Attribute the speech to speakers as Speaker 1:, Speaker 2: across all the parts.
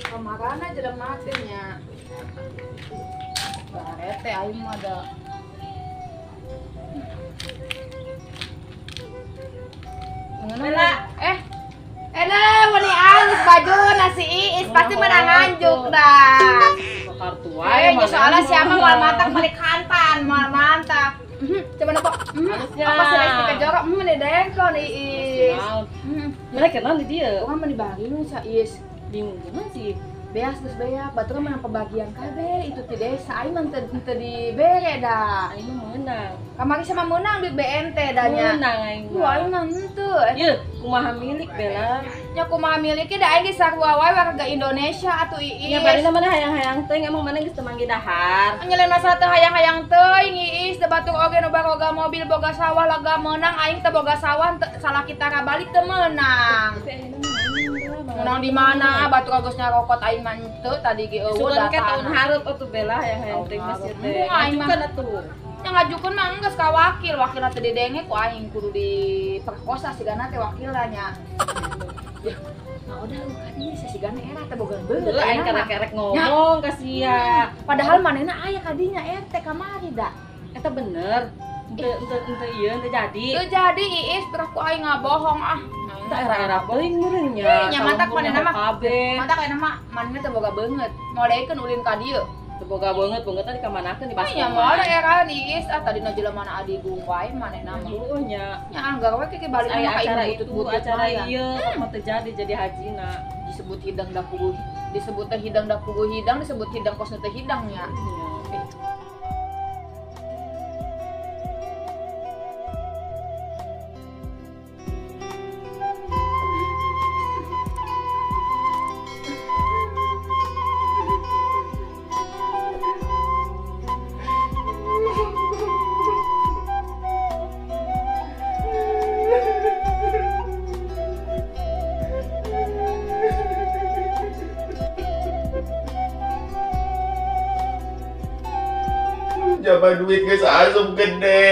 Speaker 1: Kamarana jadi matinya. Barete aing mah ada. Bela, wani alus baju nasi iis pasti menang anjuk dah.
Speaker 2: Bakar tua ya.
Speaker 1: Soalnya siapa mal mantap balik kantan, mal mantap. Coba nopo. Apa sih lagi kejorok? Meni dengkol nih iis.
Speaker 2: Mereka kenal di dia.
Speaker 1: Orang meni bagi nu sa iis.
Speaker 2: Bingung gimana sih?
Speaker 1: Beas terus beak, batur menang pembagian KB itu ti desa aing mah teu dibere dah.
Speaker 2: Aing mah menang.
Speaker 1: Kamari sama menang di BNT danya.
Speaker 2: Menang aing.
Speaker 1: Wah, aing mah henteu.
Speaker 2: Ieu, kumaha milik Bella.
Speaker 1: Nya kumaha miliki da aing di sarua wae warga Indonesia atuh iis.
Speaker 2: Ya bari mana hayang-hayang teh emang mana geus teu manggi dahar.
Speaker 1: Nyelain masalah teu hayang-hayang teuing iis da batur oge nu boga mobil boga sawah laga menang aing teu boga sawah salah kita balik teu meunang. Menang di mana? Batu kagosnya rokot aing mah teu tadi ge eueuh
Speaker 2: Sugan ke
Speaker 1: datang.
Speaker 2: tahun hareup atuh Bella hayang-hayang teh masih teh.
Speaker 1: Aing mah
Speaker 2: Ajukan atuh.
Speaker 1: yang ngajukeun mah geus ka wakil teh didenge ku aing kudu diperkosa sigana teh wakilanya. Ya, nah udah lu kadinya sigana era teh boga beungeut.
Speaker 2: Heeh aing kerek-kerek ngomong ka sia.
Speaker 1: Padahal manehna aya kadinya ente kamari da.
Speaker 2: Eta bener. Ente ieu ente jadi.
Speaker 1: Teu jadi iis terus ku aing ngabohong ah.
Speaker 2: Eta era-era beuing meureun nya.
Speaker 1: Nya mantap manehna mah.
Speaker 2: kabeh.
Speaker 1: Mantap kana mah manehna teh boga beungeut. Modekeun ulin ka dieu.
Speaker 2: Teu boga beungeut tadi ka manakeun di
Speaker 1: Nya
Speaker 2: Baskom.
Speaker 1: moal era iis tadina jelema adi gung wae manehna mah.
Speaker 2: Heueuh nya.
Speaker 1: Nya anggar we ke balik
Speaker 2: Aya
Speaker 1: mah ka
Speaker 2: acara
Speaker 1: ibu
Speaker 2: itu
Speaker 1: butut
Speaker 2: acara ieu kok teu jadi hajina.
Speaker 1: disebut hidang da puguh. Disebut teh hidang da puguh hidang disebut hidang kos teh hidangnya.
Speaker 3: Jaman duit geus asup gede.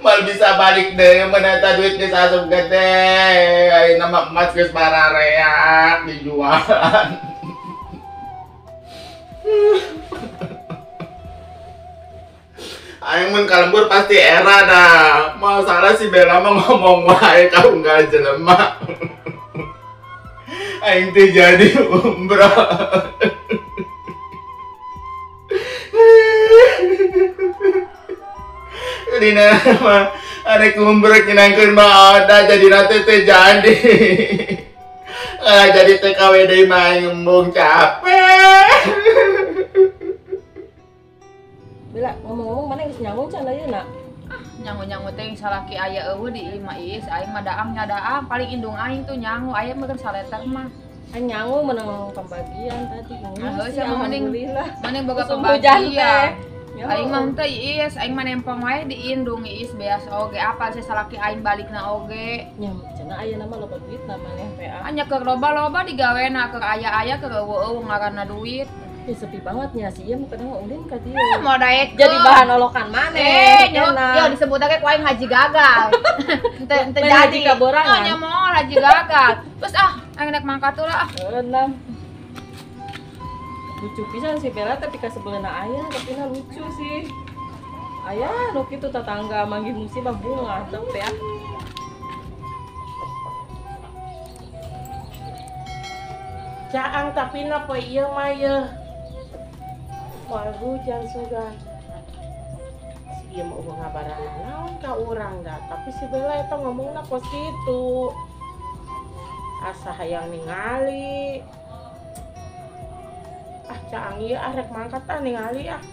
Speaker 3: Mal bisa balik deh menata duit geus asup gede. Ayeuna mah emas geus barareak dijualan. Aing mun kalembur pasti era dah. Masalah si Bella mah ngomong wae kaunggal jelema. Aing teh jadi umrah. Dina mah arek umrah kinangkeun mah ada jadi nanti teh jadi. Jadi TKW deui mah aing embung capek.
Speaker 2: Bella ngomong-ngomong mana geus nyambung can da yeuna?
Speaker 1: Nyangu-nyangu teh salaki aya eueuh di imah iis aing mah daang nya daang paling indung aing tuh nyangu aya meureun saleter mah.
Speaker 2: Aing nyangu menang pembagian tadi.
Speaker 1: Heuh sia mending mending boga
Speaker 2: Musim hujan teh.
Speaker 1: pembagian. Aing mah teh iis aing mah nempong wae di indung iis beas oge apal saya salaki aing balikna oge.
Speaker 2: Nya cenah aya nama loba duit namanya PA.
Speaker 1: Anya keur loba-loba digawena keur aya-aya keur eueuh ngaranna duit.
Speaker 2: Ya sepi banget nya si ieu mah kadang ulin ka dieu.
Speaker 1: Mau daek
Speaker 2: Jadi bahan olokan maneh.
Speaker 1: yo disebut aja ku aing haji gagal. Ente jadi
Speaker 2: kaborangan.
Speaker 1: Nya moal haji gagal. Terus aing nek mangkat ulah
Speaker 2: Eunam. Lucu pisan si Bella tapi ka sebeulna aya tapi na lucu sih. Aya nu kitu tetangga manggih musibah bunga teu teh.
Speaker 4: Caang tapi na po ieu mah yeuh. Moal hujan sugan. Si ieu mah eueuh ngabarana naon ka urang da, tapi si Bella eta ngomongna kos kitu. Asa hayang ningali. Caang ieu arek mangkat ningali ah.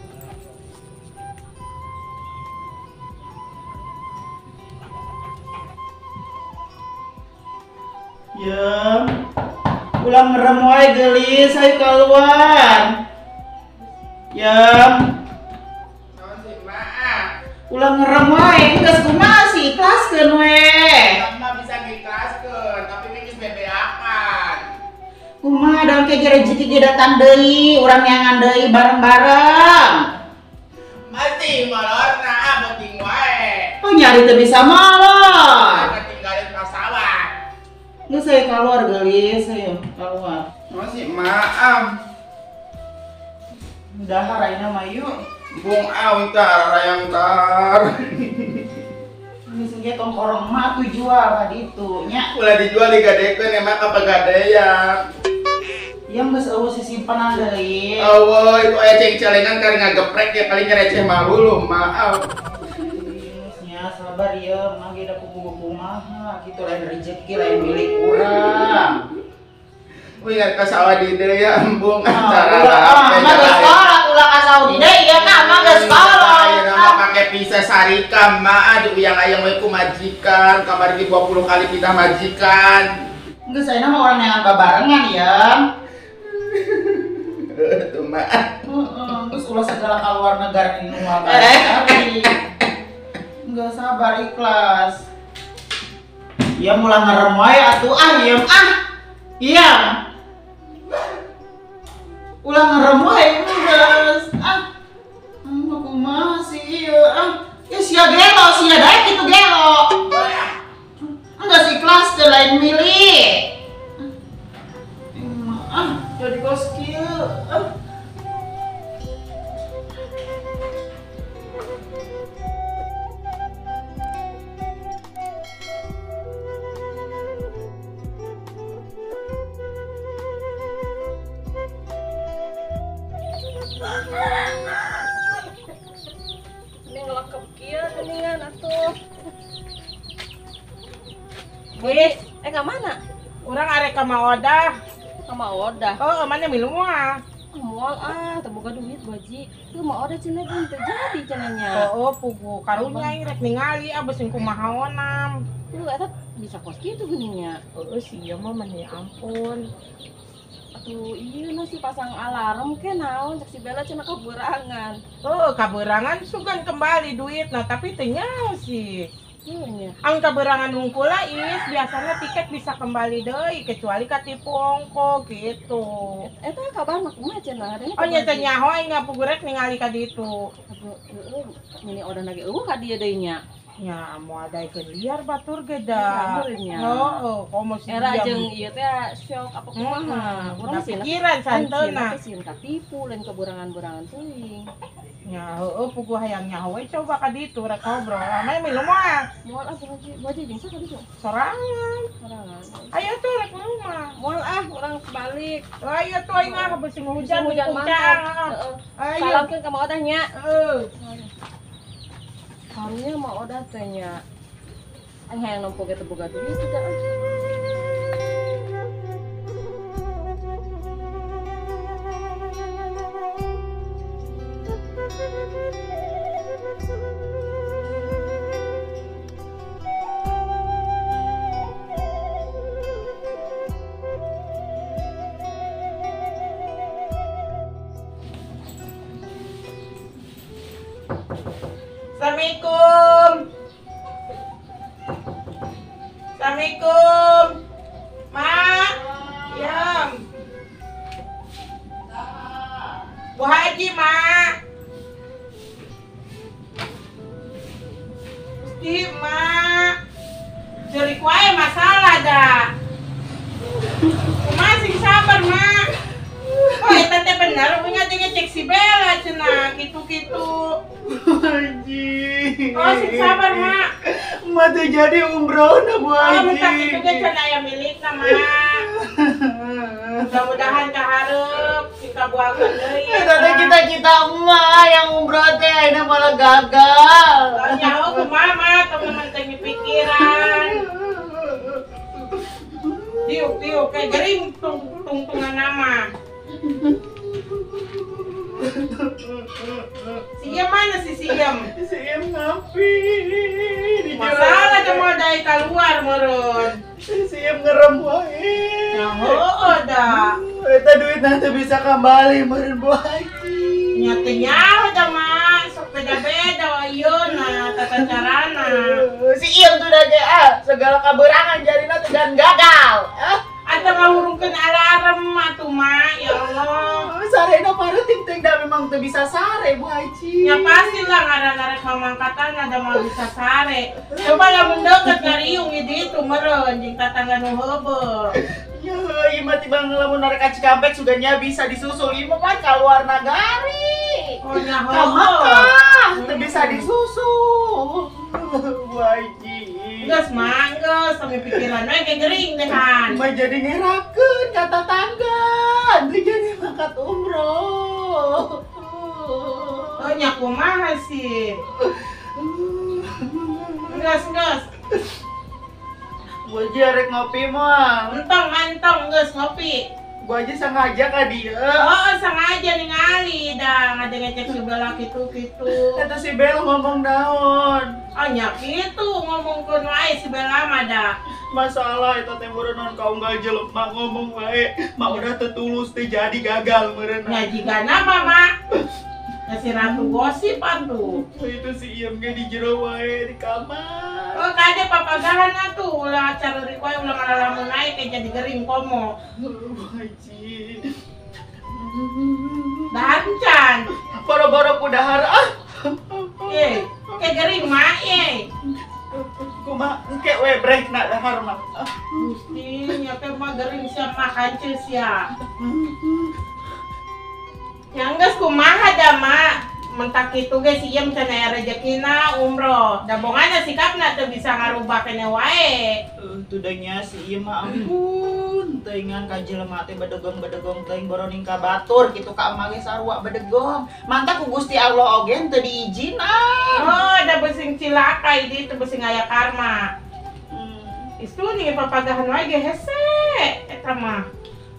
Speaker 5: Ya, ulang ngerem wae gelis, ayo keluar. Ya,
Speaker 3: Naon sih, Mak?
Speaker 5: ulang ngerem wae, geus kumaha sih ikhlaskeun we.
Speaker 3: Mah bisa ngikhlaskeun, tapi ini geus bebeakan.
Speaker 5: Kumaha daun ke rezeki ge datang deui, urang nyangan deui bareng-bareng.
Speaker 3: Masih molorna, penting wae.
Speaker 5: Oh nyari teu bisa molor.
Speaker 3: Ketinggalin pesawat.
Speaker 5: Geus saya keluar gelis, ayo keluar.
Speaker 3: Masih maaf.
Speaker 5: Udah raina mah yuk.
Speaker 3: Bung aw tar rayang tar.
Speaker 5: Ini sengge tongkorong mah tuh jual ka ditu nya.
Speaker 3: Ulah dijual digadekeun emang kapegadean.
Speaker 5: Yang geus eueuh sisimpenan deui.
Speaker 3: Awo itu aya ceng celengan kali ngageprek ya kali ngereceh malu lu maaf.
Speaker 5: Nya sabar ya, mah ge da kuku-kuku mah kitu lain rezeki lain milik urang.
Speaker 3: Ingat ke sawah di deui ya embung
Speaker 5: Cara
Speaker 3: acara
Speaker 5: mah geus kolot ulah ka Saudi deui ya mah mah geus kolot.
Speaker 3: Ayo nama pakai pisah sarikam mah aduh yang aya we ku majikan kamar di 20 kali pindah majikan.
Speaker 5: Geus ayeuna mah urang neangan babarengan ya.
Speaker 3: Tuh mah.
Speaker 5: Heeh, geus ulah segala ka luar negara ini mah. Enggak sabar ikhlas. Ya mulai ngerem wae atuh iem Iya. Ulah ngerem wae geus. Mah kumaha sih ieu Ya sia gelo, sia daek kitu gelo. Enggak sih ikhlas teh lain milih. Jadi kos kieu.
Speaker 2: Ini ngelekep kia geningan atuh.
Speaker 4: Wis,
Speaker 2: Ke mana?
Speaker 4: urang arek ka Maodah.
Speaker 2: Sama Oda.
Speaker 4: Oh, mana milu moal.
Speaker 2: Mual terbuka duit baji. Tuh mau Oda cenah belum terjadi cenanya.
Speaker 4: Oh, pugu karunya rek ningali abis yang kumaha onam.
Speaker 2: Tuh eta bisa kos kitu geuninnya.
Speaker 4: Oh, sih ya mah mani ampun.
Speaker 2: Atuh iya na si pasang alarm ke naon cek si Bella cenah kaburangan.
Speaker 4: Oh, kaberangan sugan kembali duit nah tapi teu nyaho sih.
Speaker 2: Iya nya.
Speaker 4: Ang kaberangan hungkula is biasanya tiket bisa kembali deui kecuali katipu ongko gitu.
Speaker 2: Eta kabar mah kumaha cenah adanya.
Speaker 4: Oh nya teu nyaho aing ngapugurek ningali ka ditu.
Speaker 2: Ini Oda nage eueuh ka dieu deui nya.
Speaker 4: Ya mau ada ikan liar batur geda.
Speaker 2: Benernya.
Speaker 4: Oh, komo si
Speaker 2: Era jeung ieu teh syok apa kumaha. Urang sih
Speaker 4: pikiran santeuna.
Speaker 2: sieun katipu lain keburangan-burangan teuing.
Speaker 4: Ya, pugu hayang nyaho we coba ka ditu rek ngobrol. Ame milu moal.
Speaker 2: Moal baji jeung saha ditu?
Speaker 4: Sorangan.
Speaker 2: Sorangan.
Speaker 4: Ayo tuh rek rumah.
Speaker 2: Moal urang balik.
Speaker 4: Ayo tuh aing mah beusi hujan
Speaker 2: Hujan
Speaker 4: puncak.
Speaker 2: mantap.
Speaker 4: Ayo.
Speaker 2: Salamkeun ka Oda nya. Harunya mah Oda teh nya. Aing hayang nempo ge teu boga duit teh.
Speaker 4: Assalamualaikum. Assalamualaikum. Mak. Yam. Bu Haji, Mak. Mesti, Mak. Cerik wae masalah dah. Masih sabar, Mak. Oh, eta teh bener punya ngecek si Bella cenah gitu-gitu.
Speaker 5: Haji.
Speaker 4: Oh, sing sabar, Mak.
Speaker 5: Mak teh jadi umroh na Bu
Speaker 4: Oh,
Speaker 5: Haji.
Speaker 4: bentar itu kan cenah aya milikna, Mak. Mudah-mudahan kaharep kita buakeun deui.
Speaker 5: Eta teh cita-cita emak yang umroh teh ayeuna malah gagal.
Speaker 4: Nyaho kumaha, Mak, temen teh pikiran. Tiup kayak gering tungtungan nama. Siam mana si Siam?
Speaker 5: Si Iem ngapi.
Speaker 4: Masalah dia mau dari keluar meren.
Speaker 5: Si Iem ngerem wae.
Speaker 4: Nah, oh dah.
Speaker 5: Eta duit nanti bisa kembali meren Bu Haji.
Speaker 4: Nyatanya udah mah sok beda-beda ayeuna tata carana.
Speaker 5: Si Iem tuh udah segala kaberangan jarina tuh dan gagal.
Speaker 4: Ada ngahurungkeun alarm atuh mah, ya Allah.
Speaker 5: Sarena para ting-ting dah memang tuh bisa sare Bu Haji.
Speaker 4: Ya pastilah ngaran-ngaran mamangkatan ada mau bisa sare. Coba lamun deket ngariung di itu meureun jeung tatangga nu heubeul.
Speaker 5: Ya, ima tiba ngelamun narik Cikampek suganya bisa disusul. Ima kan keluar nagari.
Speaker 4: Oh nya
Speaker 5: Kamaka, tuh bisa disusul. Bu Haji.
Speaker 4: Geus mah geus sampai pikiran we ge gering dehan.
Speaker 5: Ima jadi ngerakeun kata tangga. Nanti jadi mangkat umroh.
Speaker 4: Oh nya kumaha sih? Geus.
Speaker 5: Bu Haji arek ngopi mah.
Speaker 4: Entong geus ngopi.
Speaker 5: Bu Haji sengaja ka dia.
Speaker 4: Oh, sengaja ningali dah ngajak-ngajak sebelah kitu-kitu.
Speaker 5: Kata si Bel ngomong daun.
Speaker 4: Oh nya kitu ngomongkeun wae si Bella mah dah.
Speaker 5: Masalah itu teh meureun kau enggak jelema ngomong wae. Mak udah tetulus teh jadi gagal meureun.
Speaker 4: Ngajigana mama. Ya si ratu gosip atuh.
Speaker 5: Itu si Iem ge di jero wae di kamar.
Speaker 4: Oh kade papagahan atuh ulah acara rikoy ulah ngalalamun naik kayak jadi gering komo.
Speaker 5: Bu Haji.
Speaker 4: Dancan.
Speaker 5: Boro-boro kudahar
Speaker 4: Kayak gering mah
Speaker 5: kumaha engke we break na dahar mah.
Speaker 4: Gusti nya teh mah gering sia mah hancur sia. Yang geus kumaha da mak mentak kitu ge si Iem cenah aya rezekina umroh. Da bongana sikapna teu bisa ngarubah keneh wae.
Speaker 5: Tudanya si Iem mah ampun teuingan ka jelema teh bedegong-bedegong teuing boroning ka batur kitu ka emah ge sarua bedegong. Mantap ku Gusti Allah oge teu diijinan.
Speaker 4: Oh, da besing cilaka di teu besing aya karma. Istu nih papagahan wae ge hese eta mah.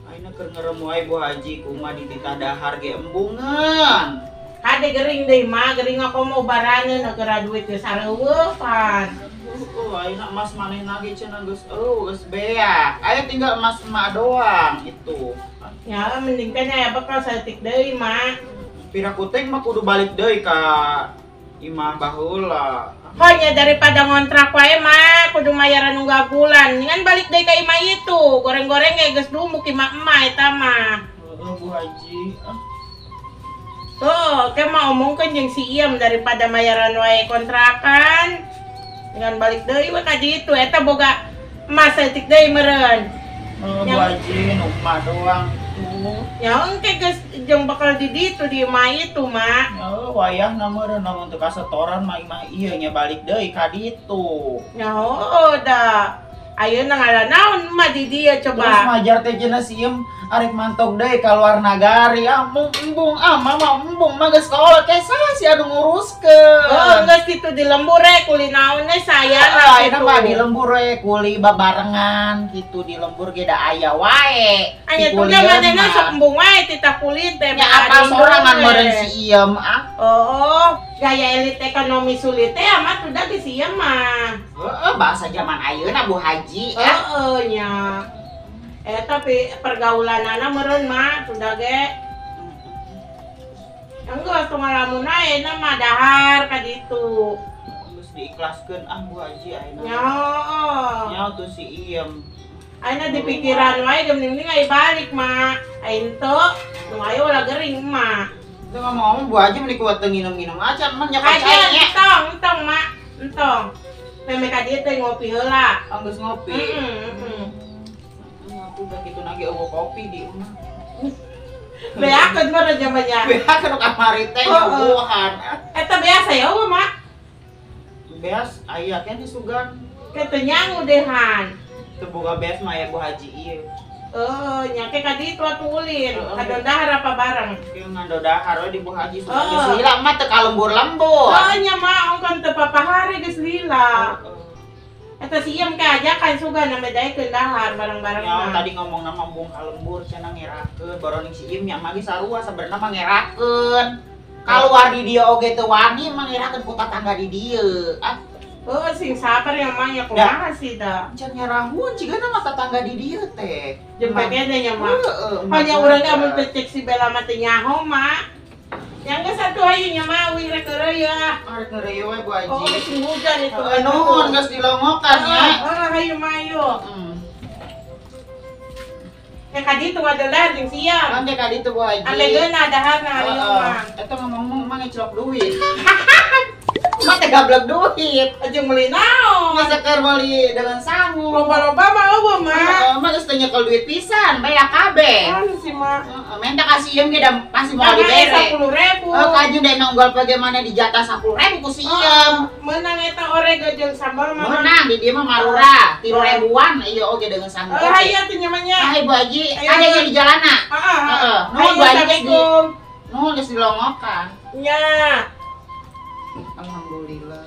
Speaker 5: Ayeuna keur ngerem wae Bu Haji kumaha di titah dahar ge embungan.
Speaker 4: Kade gering deui mah, gering aku mau baraneun negara duit geus sareueupan.
Speaker 5: Ayeuna emas manehna ge cenah geus beak. Aya tinggal emas emak doang itu.
Speaker 4: Ya mending kan aya bakal saeutik deui mah.
Speaker 5: Pira kuting mah kudu balik deui ka imah baheula.
Speaker 4: Hanya daripada ngontrak wae mah kudu mayaran nunggu bulan. Ngan balik deui ka imah itu. Goreng-goreng ge geus dumuk imah emah eta mah.
Speaker 5: Bu Haji.
Speaker 4: Tuh, kayak mau omongkeun jeung si Iem daripada mayaran wae kontrakan. Dengan balik deui we ka ditu eta boga emas saeutik deui meureun.
Speaker 5: Bu Haji nu emah doang tuh.
Speaker 4: Ya engke geus jeung bakal di ditu di imah itu mah.
Speaker 5: Wayahna meureun namun teu kasetoran mah imah ieu nya balik deui ka ditu.
Speaker 4: Ya dah. Ayeuna ngalanaon mah di dieu
Speaker 5: Terus
Speaker 4: coba.
Speaker 5: majar teh cenah si Iem arek mantog deui ka luar nagari. Embung mama embung mah geus kaolot teh saha si anu nguruskeun.
Speaker 4: Oh, geus kitu di lembur kuli naon saya
Speaker 5: Ayeuna mah di lembur we kuli babarengan kitu di lembur ge da aya wae.
Speaker 4: Anya tuh manehna sok embung wae titah kulit teh.
Speaker 5: Ya apa sorangan meureun si Iem
Speaker 4: Oh, gaya elit ekonomi sulit teh amat udah di si Iem mah.
Speaker 5: Bahasa zaman ayeuna Bu Haji
Speaker 4: nya. Tapi pergaulanana meureun mah sudah ge. Enggeus tong ngalamun ae na mah dahar ka ditu.
Speaker 5: Geus diikhlaskeun Bu Haji ayeuna.
Speaker 4: Nya.
Speaker 5: Nya tuh si Iem.
Speaker 4: Ayeuna di pikiran wae geuning ai balik mah. Ain teu nu aya ulah gering mah.
Speaker 5: Teu ngomong Bu Haji meni kuat teu nginum-nginum acan mah nya
Speaker 4: Aja
Speaker 5: kacanya.
Speaker 4: entong mak. Entong. Meme ka dieu teh ngopi heula.
Speaker 5: Geus ngopi. Aku udah gitu nage eueuh kopi di rumah.
Speaker 4: Beakeun meureun jamannya.
Speaker 5: Beas nu kamari teh ngeueuhan.
Speaker 4: Eta biasa ya eueuh mak.
Speaker 5: Beas aya keneh sugan.
Speaker 4: Kitu nyangu dehan.
Speaker 5: Teu boga beas mah aya Bu Haji ieu.
Speaker 4: Nyake ka ditu atuh ulin. Kadondahar apa bareng?
Speaker 5: Kieu ngandodahar we di Bu Haji sugan geus lila mah teu kalembur-lembur.
Speaker 4: Nya mah ongkon teu papahari geus lila. Eta sieun ka ajakan suga na bedaikeun dahar barang-barang
Speaker 5: Ya,
Speaker 4: mah.
Speaker 5: tadi ngomong nama Bung Kalembur cenah ngerakeun baroning si Im yang magi sarua sabenerna mah ngerakeun. Kaluar di dia oge teu wani mah ngerakeun ku tatangga di dieu. Ah,
Speaker 4: Oh, sing sabar yang mah ya kumaha sih da.
Speaker 5: can nyarahun cigana mah tatangga di dieu teh.
Speaker 4: Jempe gede nya mah.
Speaker 5: Heeh.
Speaker 4: Hanya urang amun teu cek si Bella mah teu nyaho mah. Yang ke satu ayu nya mah wing rek ya.
Speaker 5: Arek ngeureuy we Bu
Speaker 4: Oh,
Speaker 5: Haji.
Speaker 4: sing hujan itu.
Speaker 5: Nuhun geus dilongokan ya.
Speaker 4: Ayo mayo.
Speaker 5: Hmm.
Speaker 4: Ya kadi tu ada lah jeung siang.
Speaker 5: Kan dia kadi teu Bu Haji.
Speaker 4: Ame geuna dahar na ari mah.
Speaker 5: Eta ngomong mah ngecelok duit. Mah teh gablek duit.
Speaker 4: Aja meuli naon.
Speaker 5: Masa keur meuli dengan sangu.
Speaker 4: Loba-loba mah eueuh mah.
Speaker 5: Mah geus teu nyekel duit pisan, bayar kabeh.
Speaker 4: Anu sih mah.
Speaker 5: Minta kasih Iem ge da pasti mau
Speaker 4: Mau
Speaker 5: dibere.
Speaker 4: 10.000.
Speaker 5: Kaju da emang unggal bagaimana di jatah 10.000 ku si Iem.
Speaker 4: Menang eta orega jeung sambal mah.
Speaker 5: Menang di dia mah marura 3.000-an ieu oge dengan sangu.
Speaker 4: Hayu teh nyamannya.
Speaker 5: Hai Bu Haji,
Speaker 4: Ayo.
Speaker 5: ada yang di jalana.
Speaker 4: Heeh.
Speaker 5: Nuhun Bu Haji geus di
Speaker 4: Assalamualaikum.
Speaker 5: nuhun geus dilongokan.
Speaker 4: Nya.
Speaker 5: Alhamdulillah.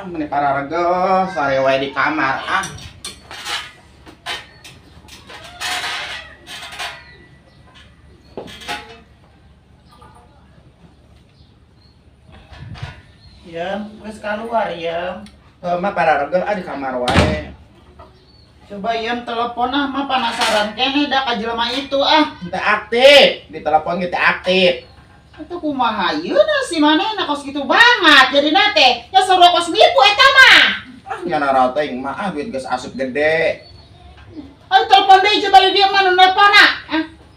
Speaker 3: Meni pararego sare wae di kamar
Speaker 5: Iem, geus keluar Iem.
Speaker 3: mah pararego di kamar wae.
Speaker 5: Coba Iem telepon mah penasaran kene da ka jelema itu
Speaker 3: Teu aktif, di telepon gitu aktif.
Speaker 5: Itu kumaha ieu na si manehna kos kitu banget jadi teh nya suruh kos nipu eta mah.
Speaker 3: Nya narau teh mah duit geus asup gede.
Speaker 5: Ayo telepon deui coba dia mah nu nelponna.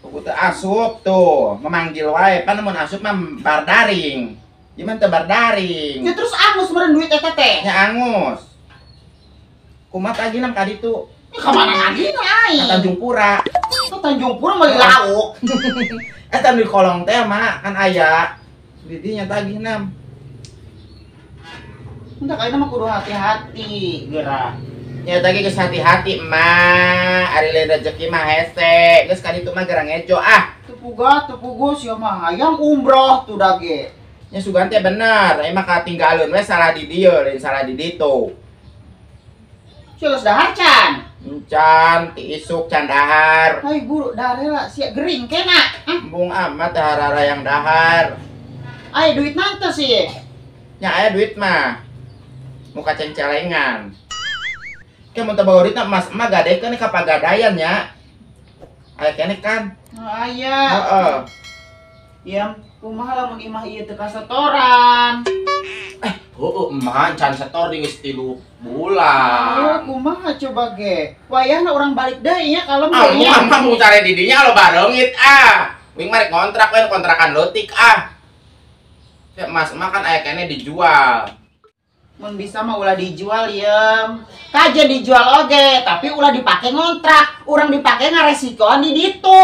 Speaker 3: Kudu teu asup tuh, memanggil wae, pan mun asup mah bardaring. Gimana teu bardaring?
Speaker 5: Ya terus angus meureun duit eta teh.
Speaker 3: Nya angus. Kumaha tagihna ka ditu?
Speaker 5: Ka mana lagi
Speaker 3: Ka
Speaker 5: aing?
Speaker 3: Tanjung Pura.
Speaker 5: Ka Tanjung Pura meuli lauk.
Speaker 3: Eta di kolong teh mah kan aya. Di dinya tagihna.
Speaker 5: Entah kayaknya mah kudu hati-hati geura.
Speaker 3: Nya tagi geus hati-hati mah, ari lain rezeki mah hese. Geus ka ditu mah gerang ejo
Speaker 5: Teu pugu sia mah hayang umroh tuh dage.
Speaker 3: Nya sugan teh bener, emang katinggalun we salah di dieu, lain salah di ditu.
Speaker 5: Sia geus dahar can.
Speaker 3: Encan ti isuk can dahar.
Speaker 5: Hai guru darela sia gering kena.
Speaker 3: Embung amat harara yang dahar.
Speaker 5: Ai duit nanti sih.
Speaker 3: Nya aya duit mah. Muka cengcelengan. Ke mun teu bawa duit mah emas gadekeun ka pagadayan nya. Aya keneh kan?
Speaker 5: Aya.
Speaker 3: Heeh.
Speaker 5: Yang kumaha lamun imah ieu teu kasetoran.
Speaker 3: Emang can setor di geus 3
Speaker 5: Oh,
Speaker 3: bulan.
Speaker 5: kumaha coba ge. Wayahna urang balik deui nya kalem
Speaker 3: Amu
Speaker 5: deui nya.
Speaker 3: mah mau cari di dinya lo bareungit Wing marek kontrak we kontrakan lotik Cek emas kan aya keneh dijual.
Speaker 5: Mun bisa mah ulah dijual Iem. Kaje dijual oge, tapi ulah dipake ngontrak. Urang dipake ngaresikoan di ditu.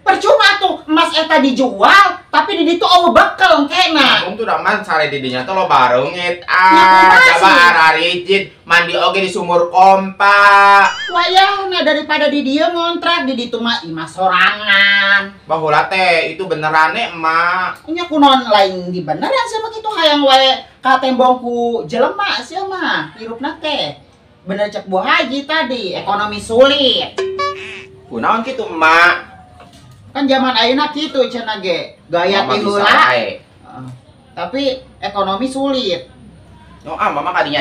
Speaker 5: Percuma tuh emas eta dijual, tapi di ditu eueuh bekel engkena.
Speaker 3: Agung tuh daman sare di dinya tuh lo bareungit
Speaker 5: kumaha
Speaker 3: Coba
Speaker 5: sih?
Speaker 3: ararijin mandi oge di sumur pompa.
Speaker 5: Wayahna daripada di dieu ngontrak, di ditu mah imah sorangan.
Speaker 3: Baheula teh itu benerane emak.
Speaker 5: Nya kunaon lain di beneran sia mah kitu hayang wae ka tembong ku jelema sia mah hirupna teh. Bener cek Bu Haji tadi, ekonomi sulit.
Speaker 3: Kunaon kitu emak?
Speaker 5: Kan zaman ayeuna kitu cenah ge, gaya
Speaker 3: Mama
Speaker 5: ti
Speaker 3: bisa
Speaker 5: heula.
Speaker 3: ae.
Speaker 5: Tapi ekonomi sulit.
Speaker 3: No mama kadinya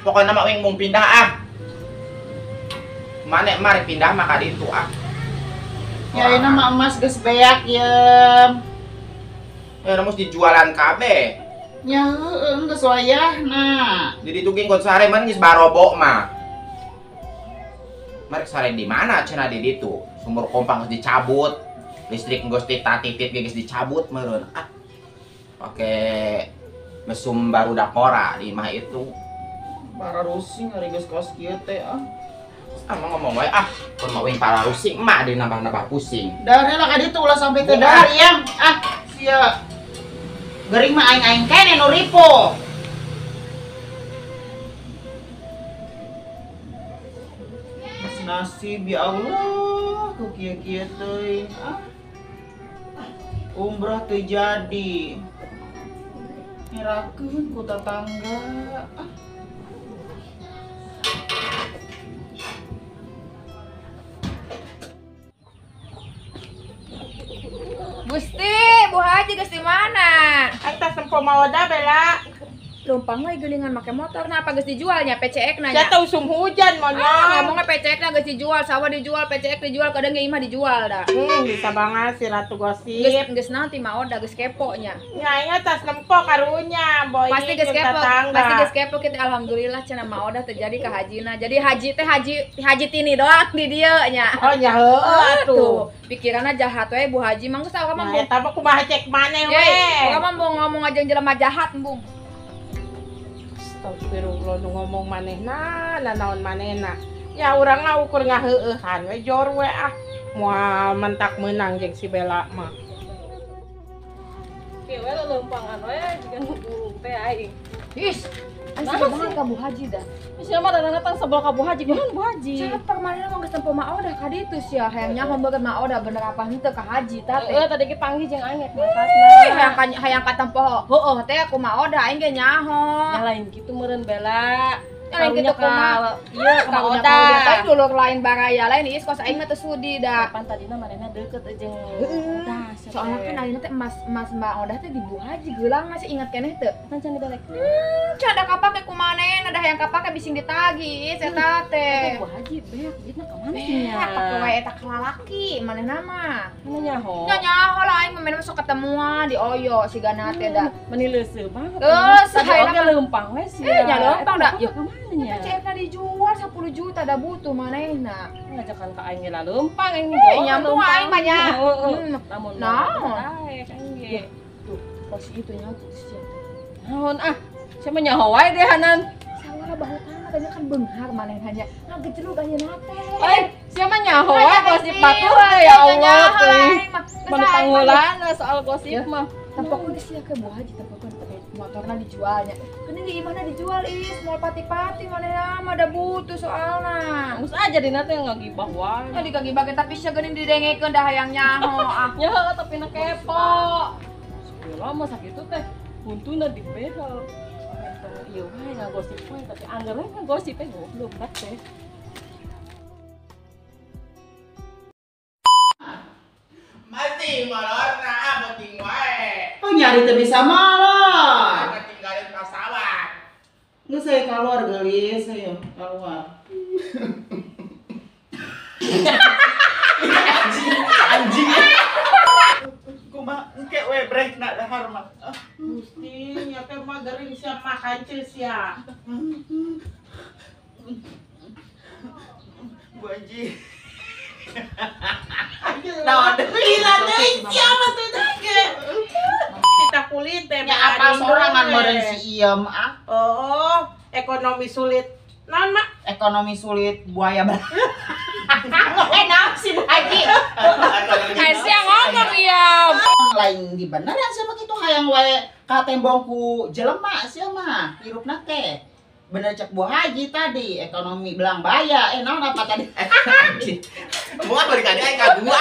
Speaker 3: pokoknya mah wing mung pindah Mane mari pindah mah ka ditu
Speaker 5: Ya ayeuna mah emas geus beak Iem.
Speaker 3: Ya mus dijualan kabeh.
Speaker 5: Nya heueuh geus wayahna.
Speaker 3: Jadi tuh geng sare man geus barobo mah. Mari sare di mana cenah di ditu? Sumur pompa geus dicabut. Listrik geus titit geus dicabut meureun. Oke mesum baru dakora di mah itu.
Speaker 5: Para rusing ari geus kos kieu teh
Speaker 3: Emang ngomong wae kun mau wing para rusing emak di nambah-nambah pusing.
Speaker 5: Darela ka ditu ulah sampai teu dahar Iem. Sia gering mah aing-aing kene nu ripo. Nasib ya Allah, ku kia teuing. Umroh teu jadi. Ngerakeun ku tetangga.
Speaker 1: Gusti, Bu Haji geus di mana?
Speaker 4: Atas tempo maoda bela.
Speaker 1: Lumpang we geulingan make motor na apa geus dijualnya PCX
Speaker 4: Saya
Speaker 1: nanya.
Speaker 4: tahu usum hujan monya.
Speaker 1: Ngomongnya PCX na geus dijual, sawah dijual, PCX dijual, kadang ge imah dijual dah.
Speaker 4: Bisa banget si Ratu Gosip.
Speaker 1: Geus nanti mah oda geus kepo nya.
Speaker 4: Nyai tas nempo karunya, boy.
Speaker 1: Pasti geus kepo, pasti geus kepo kita alhamdulillah cenah mah oda terjadi ka hajina. Jadi haji teh haji tini doang di dieu nya.
Speaker 4: Oh nya heueuh atuh.
Speaker 1: Pikiranna jahat we Bu Haji mah geus sawa mah.
Speaker 4: Nah, eta mah kumaha cek maneh we.
Speaker 1: Pokoknya mau ngomong aja jelema jahat, Bung.
Speaker 4: Astagfirullah nu ngomong manehna, nanaon manehna. Ya urang mah ukur ngaheueuhan we jor we ah. Moal mentak menang jeung si Bella mah.
Speaker 2: Kieu we leumpang we jika burung teh aing.
Speaker 1: Is, asal banget ka Bu Haji dah.
Speaker 2: Sia mah datang sebelah ka Bu Haji, gimana Bu Haji?
Speaker 1: Siapa kemarin mah geus tempo mah odah ka ditu sia, hayang nyaho beungeut mah odah bener apa henteu ka haji teh.
Speaker 2: Tadi ge panggil jeung angek mangkatna.
Speaker 1: Hayang ka tempo heueuh teh kumaha odah aing ge nyaho.
Speaker 2: Lain gitu meureun Bella.
Speaker 1: Lain kitu kumaha.
Speaker 2: Ieu ka Oda.
Speaker 1: Tapi dulur lain baraya lain is kos aing mah teu sudi dah.
Speaker 2: Kapan tadina manehna deukeut jeung Oda.
Speaker 1: Soalnya kan ayeuna teh emas Mbak Odah teh di Bu Haji geulang masih ingat keneh teu?
Speaker 2: Kan can dibalik.
Speaker 1: Cada kapake kumanehna dah hayang kapake bising ditagi is eta teh.
Speaker 2: Bu Haji beak duitna ka mana
Speaker 1: Ya, pake wae eta kalalaki manehna mah.
Speaker 2: Mana nyaho?
Speaker 1: Nya nyaho lah aing mah sok ketemuan di Oyo sigana teh da.
Speaker 2: Meni leuseuh banget.
Speaker 1: Geus
Speaker 2: Saya
Speaker 1: hayang
Speaker 2: leumpang we sia.
Speaker 1: nya leumpang dah.
Speaker 2: Yuk ka mana nya?
Speaker 1: PCX-na dijual 10 juta dah butuh manehna.
Speaker 2: Ngajakan ka aing ge lah leumpang aing
Speaker 1: Nyambung aing mah nya.
Speaker 2: Namun
Speaker 1: Naon?
Speaker 2: aing ge.
Speaker 1: Tuh, pos itu nya sia.
Speaker 2: Naon ah? Siapa nyaho wae deh hanan.
Speaker 1: Sawara bahutana tanya kan beunghar manehna nya. Nah gejrug ayeuna teh.
Speaker 2: Eh, siapa nyaho wae gosip batu teh ya Allah teh. Manu panggulana soal gosip mah.
Speaker 1: Tampaknya geus sia ke Bu Haji tampaknya motorna dijualnya. Geuning di imahna dijual is moal pati-pati manehna mah da butuh soalna.
Speaker 2: Mus aja dina teh ngagibah wae.
Speaker 1: Ya dikagibage tapi sia geuning didengekeun dah hayang nyaho ah.
Speaker 2: Nyaho tapi na kepo. Sekolah mah sakitu teh buntuna dibehel. Iya wae ngagosip wae tapi anggar we ngagosip teh goblok banget teh.
Speaker 3: Masih molorna penting wae.
Speaker 5: Oh nyari teu bisa malah.
Speaker 3: Tinggalin pesawat.
Speaker 5: Nggak saya keluar gelis, saya keluar. Anjing. Kumaha engke we break nak dahar mah.
Speaker 4: Gusti nya teh mah geuring sia mah kancil sia.
Speaker 5: Bu Haji.
Speaker 4: Nah, gila teh siapa tuh dage? Kita kulit teh
Speaker 5: Ya apa sorangan meureun si Iem ah.
Speaker 4: Oh, ekonomi sulit. Naon mak?
Speaker 5: Ekonomi sulit buaya bar.
Speaker 1: Enak si Bu Haji. Sia ngomong ya.
Speaker 5: Lain di beneran sama kitu hayang wae ka tembongku jelema sia mah hirupna teh. Bener cek Bu Haji tadi ekonomi belang baya. Naon apa tadi?
Speaker 3: Buat balik aja aing kagua.